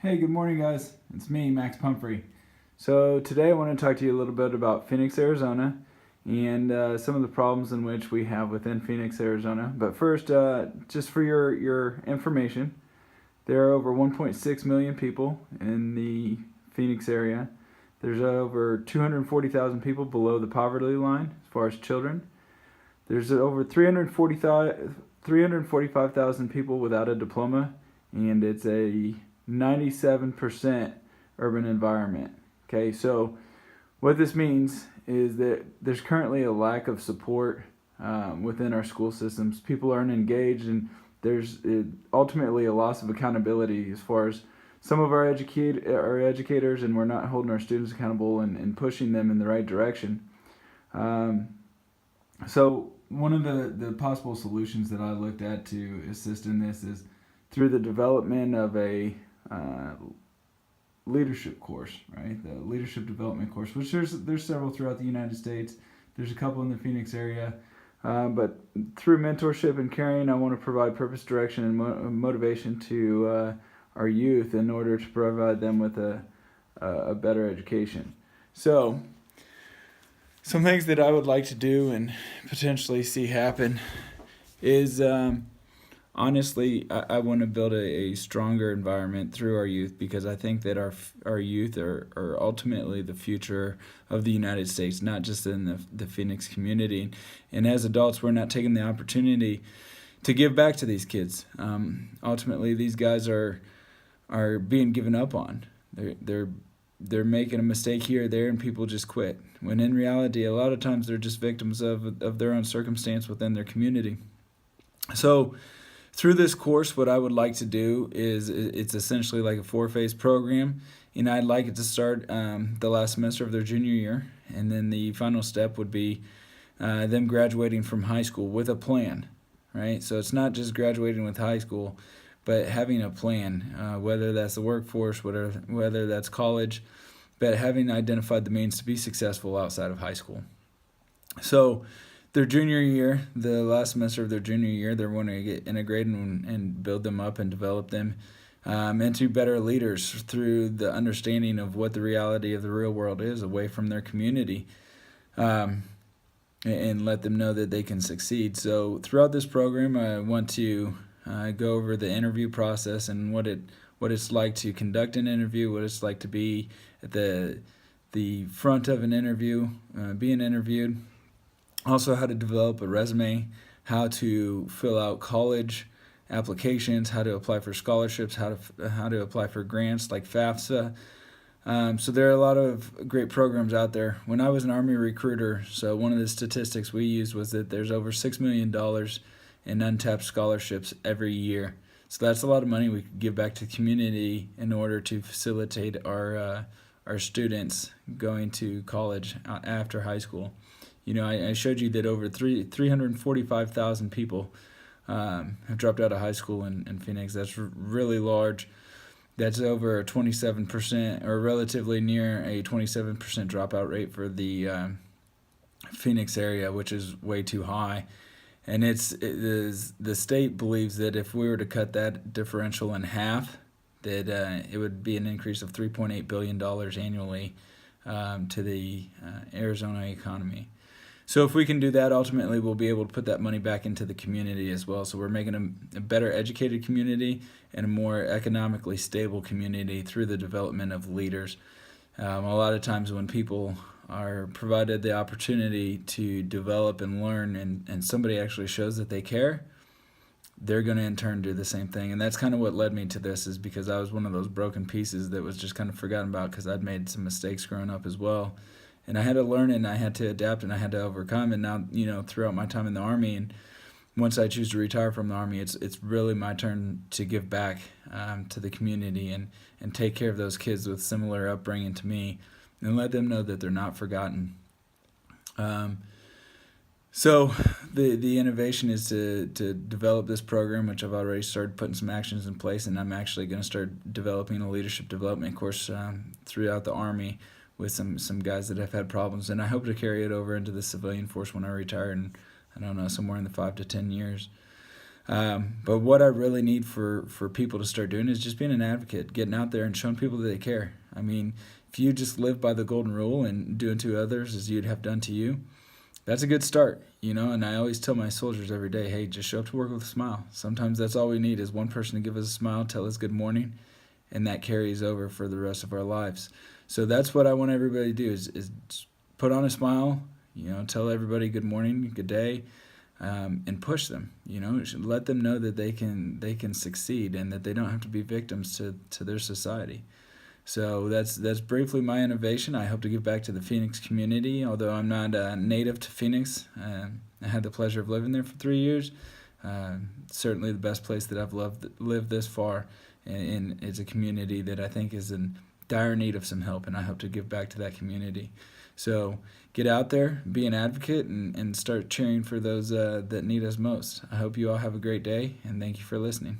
Hey, good morning, guys. It's me, Max Pumphrey. So today I want to talk to you a little bit about Phoenix, Arizona, and some of the problems in which we have within Phoenix, Arizona. But first, just for your information, there are over 1.6 million people in the Phoenix area. There's over 240,000 people below the poverty line as far as children. There's over 345,000 people without a diploma, and it's a 97% urban environment. Okay, so what this means is that there's currently a lack of support within our school systems. People aren't engaged, and there's ultimately a loss of accountability as far as some of our educators, and we're not holding our students accountable and pushing them in the right direction. So one of the possible solutions that I looked at to assist in this is through the development of a leadership course, right? The leadership development course, which there's several throughout the United States. There's a couple in the Phoenix area, but through mentorship and caring, I want to provide purpose, direction, and motivation to our youth in order to provide them with a better education. So, some things that I would like to do and potentially see happen is honestly, I want to build a stronger environment through our youth, because I think that our youth are ultimately the future of the United States, not just in the Phoenix community. And as adults, we're not taking the opportunity to give back to these kids. Ultimately, these guys are being given up on. They're making a mistake here or there, and people just quit. When in reality, a lot of times they're just victims of their own circumstance within their community. So through this course, what I would like to do is it's essentially like a 4-phase program, and I'd like it to start the last semester of their junior year, and then the final step would be them graduating from high school with a plan, right? So it's not just graduating with high school, but having a plan, whether that's the workforce, whether that's college, but having identified the means to be successful outside of high school. So their junior year, the last semester of their junior year, they're wanting to get integrated and build them up and develop them into better leaders through the understanding of what the reality of the real world is away from their community, and let them know that they can succeed. So throughout this program, I want to go over the interview process and what it's like to conduct an interview, what it's like to be at the front of an interview, being interviewed. Also, how to develop a resume, how to fill out college applications, how to apply for scholarships, how to apply for grants like FAFSA. So there are a lot of great programs out there. When I was an Army recruiter, so one of the statistics we used was that there's over $6 million in untapped scholarships every year. So that's a lot of money we could give back to the community in order to facilitate our students going to college after high school. You know, I showed you that over 345,000 people have dropped out of high school in Phoenix. That's really large. That's over 27%, or relatively near a 27% dropout rate for the Phoenix area, which is way too high. And the state believes that if we were to cut that differential in half, that it would be an increase of $3.8 billion annually to the Arizona economy. So if we can do that, ultimately we'll be able to put that money back into the community as well. So we're making a better educated community and a more economically stable community through the development of leaders. A lot of times when people are provided the opportunity to develop and learn, and somebody actually shows that they care, they're going to in turn do the same thing. And that's kind of what led me to this, is because I was one of those broken pieces that was just kind of forgotten about because I'd made some mistakes growing up as well. And I had to learn, and I had to adapt, and I had to overcome. And now, you know, throughout my time in the Army, and once I choose to retire from the Army, it's really my turn to give back to the community and take care of those kids with similar upbringing to me, and let them know that they're not forgotten. So the innovation is to develop this program, which I've already started putting some actions in place, and I'm actually going to start developing a leadership development course throughout the Army with some guys that have had problems, and I hope to carry it over into the civilian force when I retire, and I don't know, somewhere in the 5 to 10 years. But what I really need for people to start doing is just being an advocate, getting out there and showing people that they care. I mean, if you just live by the golden rule and do unto others as you'd have done to you, that's a good start, And I always tell my soldiers every day, hey, just show up to work with a smile. Sometimes that's all we need is one person to give us a smile, tell us good morning, and that carries over for the rest of our lives. So that's what I want everybody to do is put on a smile, tell everybody good morning, good day, and push them. Let them know that they can succeed and that they don't have to be victims to their society. So that's briefly my innovation. I hope to give back to the Phoenix community, although I'm not native to Phoenix. I had the pleasure of living there for 3 years. Certainly the best place that I've lived this far, and it's a community that I think is in dire need of some help, and I hope to give back to that community. So get out there, be an advocate, and start cheering for those that need us most. I hope you all have a great day, and thank you for listening.